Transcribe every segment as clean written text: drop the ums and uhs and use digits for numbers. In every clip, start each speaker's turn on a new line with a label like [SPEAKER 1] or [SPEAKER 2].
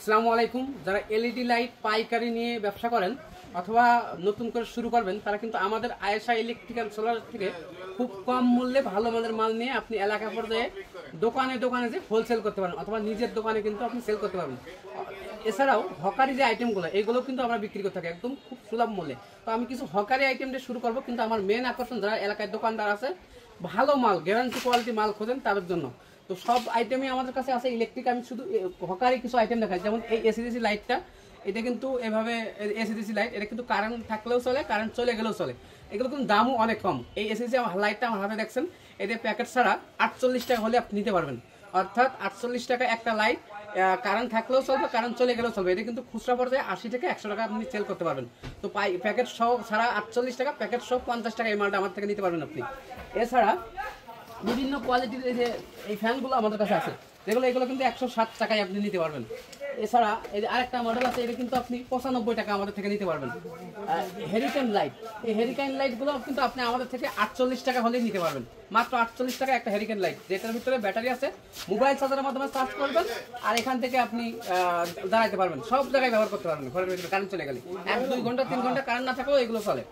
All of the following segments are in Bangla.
[SPEAKER 1] আসসালামু আলাইকুম। যারা এলইডি লাইট পাইকারি নিয়ে ব্যবসা করেন অথবা নতুন করে শুরু করবেন তারা কিন্তু আমাদের আয়েশা ইলেকট্রিক্যাল সোলার থেকে খুব কম মূল্যে ভালো মানের মাল নিয়ে আপনি এলাকা পর্যায়ে দোকানে দোকানে যে হোলসেল করতে পারেন অথবা নিজের দোকানে কিন্তু আপনি সেল করতে পারবেন। এছাড়াও হকারি যে আইটেমগুলো এগুলো কিন্তু আমরা বিক্রি করতে থাকি একদম খুব সুলভ মূল্যে। তো আমি কিছু হকারি আইটেম দিয়ে শুরু করবো, কিন্তু আমার মেন আকর্ষণ যারা এলাকায় দোকানদার আছে ভালো মাল গ্যারান্টি কোয়ালিটি মাল খোঁজেন তাদের জন্য। তো সব আইটেমই আমাদের কাছে আছে ইলেকট্রিক। আমি শুধু হকারি কিছু আইটেম দেখাই, যেমন এই এসিডিসি লাইটটা, এটা কিন্তু এভাবে এসিডিসি লাইট, এটা কিন্তু কারেন্ট থাকলেও চলে, কারেন্ট চলে গেলেও চলে। এগুলো কিন্তু দামও অনেক কম। এই এসিডিসি লাইটটা আমার হাতে দেখছেন, এটা প্যাকেট ছাড়া 48 টাকা হলে আপনি নিতে পারবেন। অর্থাৎ 48 টাকা একটা লাইট, কারেন্ট থাকলেও চলবে, কারেন্ট চলে গেলেও চলবে। এটা কিন্তু খুচরা পর্যায়ে 80 থেকে 100 টাকা আপনি সেল করতে পারবেন। তো প্যাকেট সহ ছাড়া 48 টাকা, প্যাকেট সহ 50 টাকা এই মালটা আমার থেকে নিতে পারবেন আপনি। এছাড়া বিভিন্ন কোয়ালিটির এই যে এই ফ্যানগুলো আমাদের কাছে আছে, এগুলো কিন্তু 160 টাকায় আপনি নিতে পারবেন। এছাড়া এই যে আরেকটা মডেল আছে, এটা কিন্তু আপনি 95 টাকা আমাদের থেকে নিতে পারবেন। হেরিকেন লাইট, এই হেরিকেন লাইটগুলো কিন্তু আপনি আমাদের থেকে 48 টাকা হলেই নিতে পারবেন। মাত্র 48 টাকা একটা হেরিকেন লাইট, যেটার ভিতরে ব্যাটারি আছে, মোবাইল চার্জারের মাধ্যমে চার্জ করবেন আর এখান থেকে আপনি দাঁড়াইতে পারবেন, সব জায়গায় ব্যবহার করতে পারবেন। ঘরের ভিতরে কারেন্ট চলে গেলে 1-2 ঘন্টা 3 ঘন্টা কারেন্ট না থাকলেও এগুলো চলে।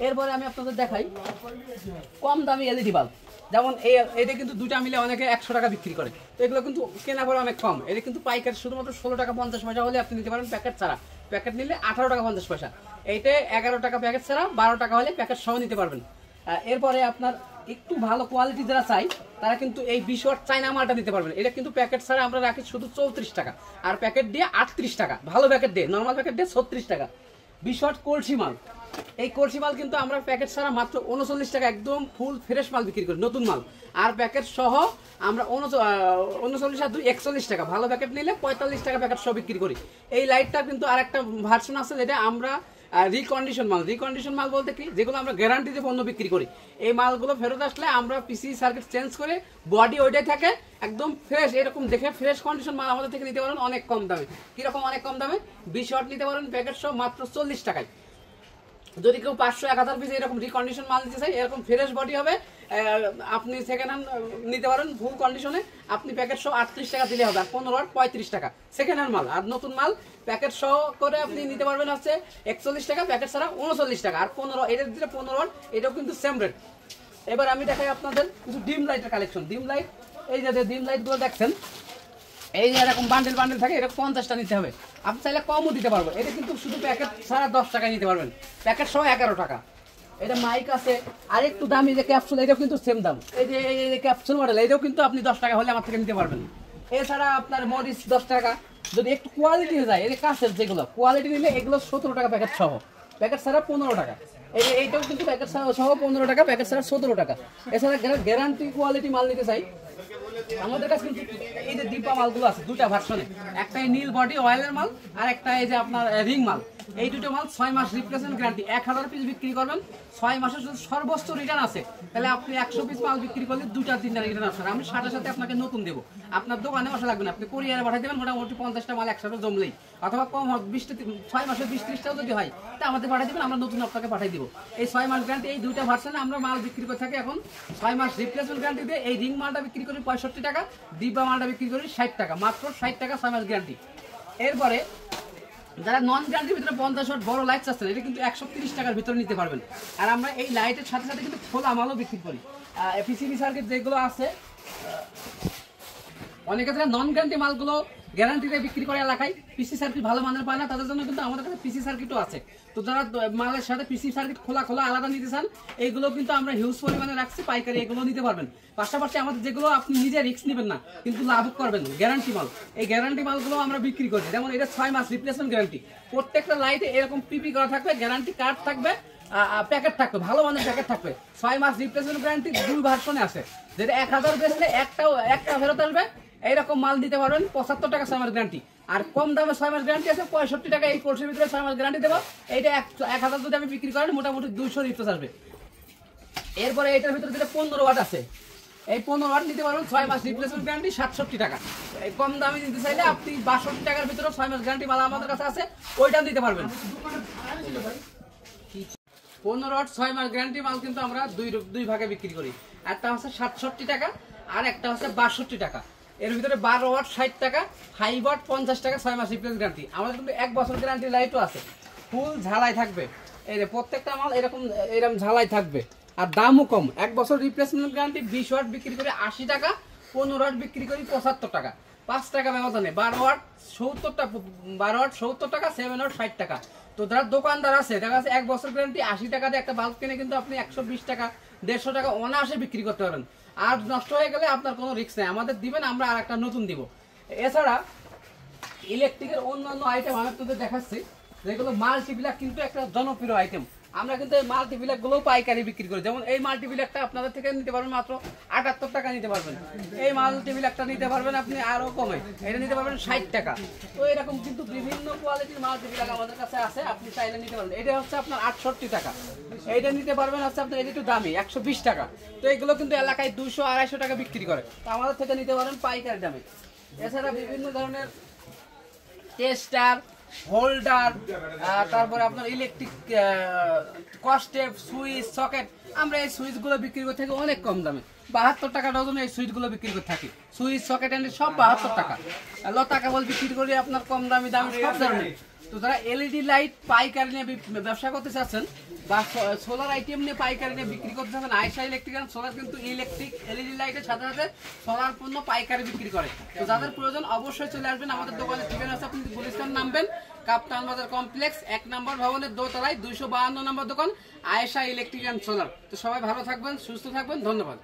[SPEAKER 1] এরপরে আমি আপনাদের দেখাই কম দামি এলইডি বাল্ব। যেমন এটা কিন্তু দুটা মিলে অনেকে 100 টাকা বিক্রি করে, তো এগুলো কিন্তু কেনা পড়ে অনেক কম। এটা কিন্তু পাইকারি শুধুমাত্র 16 টাকা 50 পয়সা হলে আপনি নিতে পারেন প্যাকেট ছাড়া। প্যাকেট নিলে 18 টাকা 50 পয়সা, এইটা 11 টাকা প্যাকেট ছাড়া, 12 টাকা হলে প্যাকেট সহ নিতে পারবেন। এরপরে আপনার একটু ভালো কোয়ালিটি যারা চাই তারা কিন্তু এই 20 ওয়াট চাইনা মালটা নিতে পারবেন। এটা কিন্তু প্যাকেট ছাড়া আমরা রাখি শুধু 34 টাকা, আর প্যাকেট দিয়ে 38 টাকা, ভালো প্যাকেট দিয়ে, নর্মাল প্যাকেট দিয়ে 36 টাকা। 20 ওয়াট কলসি মাল, এই কলসি মাল কিন্তু আমরা প্যাকেট ছাড়া মাত্র 39 টাকা একদম ফুল ফ্রেশ মাল বিক্রি করি, নতুন মাল। আর প্যাকেট সহ আমরা 39 আর 2 41 টাকা, ভালো প্যাকেট নিলে 45 টাকা প্যাকেট সহ বিক্রি করি। এই লাইটটা কিন্তু আরেকটা ভার্সন আছে, যেটা আমরা রিকন্ডিশন মাল। রিকন্ডিশন মাল বলতে কি, যেগুলো আমরা গ্যারান্টিতে পণ্য বিক্রি করি, এই মালগুলো ফেরত আসলে আমরা পিসি সার্কিট চেঞ্জ করে বডি ওইটাই থাকে একদম ফ্রেশ, এরকম দেখে ফ্রেশ কন্ডিশন মাল আমাদের থেকে নিতে পারেন অনেক কম দামে। কিরকম অনেক কম দামে? 20 ওয়াট নিতে পারেন প্যাকেট সহ মাত্র 40 টাকায়। যদি কেউ 500-1000 পিস এরকম রিকন্ডিশন মাল নিতে চাই, এরকম ফ্রেশ বডি হবে, আপনি সেকেন্ড হ্যান্ড নিতে পারেন ফুল কন্ডিশনে। আপনি প্যাকেট সহ 38 টাকা দিলে হবে, আর 15 ওয়াট 35 টাকা সেকেন্ড হ্যান্ড মাল। আর নতুন মাল প্যাকেট সহ করে আপনি নিতে পারবেন হচ্ছে 41 টাকা, প্যাকেট ছাড়া 39 টাকা। আর 15 এটার দিলে 15 ওয়াট, এটাও কিন্তু সেম রেট। এবার আমি দেখাই আপনাদের কিছু ডিম লাইটের কালেকশন। ডিম লাইট, এই যে ডিম লাইটগুলো দেখছেন, এই যে এরকম বান্ডেল বান্ডেল থাকে, এটা 50টা নিতে হবে। আপনি চাইলে কমও দিতে পারবো। এটা কিন্তু শুধু প্যাকেট ছাড়া 10 টাকায় নিতে পারবেন, প্যাকেট সহ 11 টাকা। এটা মাইক আছে, আর একটু দামি যে ক্যাপসুল, এটাও কিন্তু সেম দাম। এই যে ক্যাপসুল মডেল, এটাও কিন্তু আপনি 10 টাকা হলে আমার থেকে নিতে পারবেন। এছাড়া আপনার মরিচ 10 টাকা। যদি একটু কোয়ালিটি যায়, এই কাছের যেগুলো কোয়ালিটি নিলে এগুলো 17 টাকা প্যাকেট সহ, প্যাকেট ছাড়া 15 টাকা। এইটাও কিন্তু প্যাকেট সহ 15 টাকা, প্যাকেট ছাড়া 17 টাকা। এছাড়া গ্যারান্টি কোয়ালিটি মাল নিতে চাই, আমাদের কাছে কিন্তু এই যে ডিব্বা মালগুলো আছে দুটা ভার্সনে, একটা নীল বডি অয়েলের মাল, আর একটা এই যে আপনার রিং মাল। এই দুটো মাল 6 মাস রিপ্লেসমেন্ট গ্যারান্টি। 1000 পিস বিক্রি করবেন, 6 মাসের যদি সর্বোচ্চ রিটার্ন আছে, তাহলে আপনি 100 পিস মাল বিক্রি করলে 2-3টা রিটার্ন আসবে। আমি সাথে সাথে আপনাকে নতুন দেবো, আপনার দোকানে বসা লাগবে না, আপনি কুরিয়ারে পাঠিয়ে দেবেন। মোটামুটি 50টা মাল একসাথে জমলেই, অথবা কম হোক 6 মাসের 20-30টাও যদি হয়, তা আমাদের পাঠিয়ে দেবেন, আমরা নতুন আপনাকে পাঠিয়ে দিব। এই 6 মাস গ্যারান্টি, এই দুইটা ভার্সনে আমরা মাল বিক্রি করে থাকি এখন। 6 মাস রিপ্লেসমেন্ট গ্যারান্টি দিয়ে এই রিং মালটা বিক্রি করি 65 টাকা, ডিব্বা মালটা বিক্রি করি 60 টাকা, মাত্র 60 টাকা 6 মাস গ্যারান্টি। এরপরে যারা নন গ্যারান্টির ভিতরে 50 ওয়াট বড় লাইট চাচ্ছেন, এটা কিন্তু 130 টাকার ভিতরে নিতে পারবেন। আর আমরা এই লাইটের সাথে সাথে কিন্তু খোলা মালও বিক্রি করি। পিসিবি সার্কিট যেগুলো আছে, অনেকে যারা নন গ্যারান্টি মালগুলো গ্যারান্টিতে বিক্রি করে এলাকায় পিসি সার্কিট ভালো মানের পায় না, তাদের জন্য কিন্তু আমাদের কাছে পিসি সার্কিটও আছে। তো যারা মালের সাথে পিসি সার্কিট খোলা আলাদা নিতে চান, এইগুলো কিন্তু আমরা হিউজ পরিমাণে রাখছি, পাইকারি এগুলো নিতে পারবেন। পাশাপাশি আমাদের যেগুলো আপনি নিজে রিস্ক নেবেন না কিন্তু লাভ করবেন, গ্যারান্টি মাল, এই গ্যারান্টি মালগুলো আমরা বিক্রি করি। যেমন এটা 6 মাস রিপ্লেসমেন্ট গ্যারান্টি, প্রত্যেকটা লাইটে এরকম পিপি করা থাকবে, গ্যারান্টি কার্ড থাকবে, প্যাকেট থাকবে, ভালো মানের প্যাকেট থাকবে। 6 মাস রিপ্লেসমেন্ট গ্যারান্টি 2 ভার্সনে আছে, যেটা 1000 বেচলে একটা ফেরত আসবে। এইরকম মাল দিতে পারবেন 75 টাকা 6 মাস গ্যারান্টি। আর কম দামে 6 মাস গ্যারান্টি আছে 65 টাকা, এই কোর্সের ভিতরে 6 মাস গ্যারান্টি দেবো। এইটা 1000 যদি আমি বিক্রি করেন, মোটামুটি 200 রিপ্লেস আসবে। এরপরে এটার ভিতরে যেটা 15 ওয়াট আছে, এই 15 ওয়াট নিতে পারবেন 6 মাস রিপ্লেসমেন্ট গ্যারান্টি 67 টাকা। এই কম দামে নিতে চাইলে আপনি 62 টাকার ভিতরে 6 মাস গ্যারান্টি মাল আমাদের কাছে আছে, ওইটা দিতে পারবেন। 15 ওয়াট 6 মাস গ্যারান্টি মাল কিন্তু আমরা দুই ভাগে বিক্রি করি, একটা হচ্ছে 67 টাকা আর একটা হচ্ছে 62 টাকা। এর ভিতরে 12 ওয়াট 60 টাকা, হাই ওয়াট 50 টাকা, 6 মাস রিপ্লেস গ্যারান্টি। আমাদের কিন্তু 1 বছর গ্যারান্টি লাইটও আছে, ফুল ঝালাই থাকবে। এই যে প্রত্যেকটা মাল এরকম ঝালাই থাকবে, আর দামও কম। 1 বছর রিপ্লেসমেন্ট গ্যারান্টি। 20 ওয়াট বিক্রি করে 80 টাকা, 15 ওয়াট বিক্রি করি 75 টাকা, 5 টাকা ব্যবধানে। 12 ওয়াট 70 টাকা, 7 ওয়াট 60 টাকা। তো যারা দোকানদার আছে, দেখা যাচ্ছে 1 বছর গ্যারান্টি 80 টাকা দিয়ে একটা বাল্ব কিনে কিন্তু আপনি 120 টাকা 150 টাকা অনায়াসে বিক্রি করতে পারেন। আর নষ্ট হয়ে গেলে আপনার কোনো রিস্ক নেই, আমাদের দিবেন, আমরা আর একটা নতুন দিব। এছাড়া ইলেকট্রিকের অন্যান্য আইটেম আমি আপনাদের দেখাচ্ছি, যেগুলো মাল্টিপ্লাগ কিন্তু একটা জনপ্রিয় আইটেম। আমরা কিন্তু এই মাল্টিপ্লাগ গুলো পাইকারি বিক্রি করি। যেমন এই মাল্টিপ্লাগটা আপনাদের থেকে নিতে পারবেন মাত্র 78 টাকা নিতে পারবেন। এই মাল্টিপ্লাগটা নিতে পারবেন আপনি আরো কমে, এটা নিতে পারবেন 60 টাকা। তো এরকম কিন্তু বিভিন্ন কোয়ালিটির মাল্টিপ্লাগ আমাদের কাছে আছে, আপনি চাইলে নিতে পারবেন। এটা হচ্ছে আপনার 68 টাকা, এইটা নিতে পারবেন হচ্ছে আপনার এটা একটু দামি 120 টাকা। তো এগুলো কিন্তু এলাকায় 200-250 টাকা বিক্রি করে, তো আমাদের থেকে নিতে পারেন পাইকারি দামে। এছাড়া বিভিন্ন ধরনের টেস্টার, হোল্ডার, তারপরে আপনার ইলেকট্রিক কস্টেপ, সুইচ, সকেট, আমরা এই সুইচগুলো বিক্রি করে থাকি অনেক কম দামে। 72 টাকা ডজন এই সুইচগুলো বিক্রি করে থাকি। সুইচ, সকেট এন্ড সব 72 টাকা। লতা কেবল বিক্রি করি আপনার কম দামি সব ধরনের। তো যারা এলইডি লাইট পাইকারি নিয়ে ব্যবসা করতে চাচ্ছেন বা সোলার আইটেম নিয়ে পাইকারি নিয়ে বিক্রি করতে চাচ্ছেন, আয়েশা ইলেকট্রিক্যাল সোলার কিন্তু ইলেকট্রিক এলইডি লাইটের সাথে সাথে সোলার পণ্য পাইকারি বিক্রি করে। তো যাদের প্রয়োজন অবশ্যই চলে আসবেন আমাদের দোকানে। ঠিকানা আছে, আপনি গুলিস্তান নামবেন, কাপ্তান বাজার কমপ্লেক্স 1 নম্বর ভবনের দোতলায় 252 নম্বর দোকান, আয়েশা ইলেকট্রিক্যাল সোলার। তো সবাই ভালো থাকবেন, সুস্থ থাকবেন, ধন্যবাদ।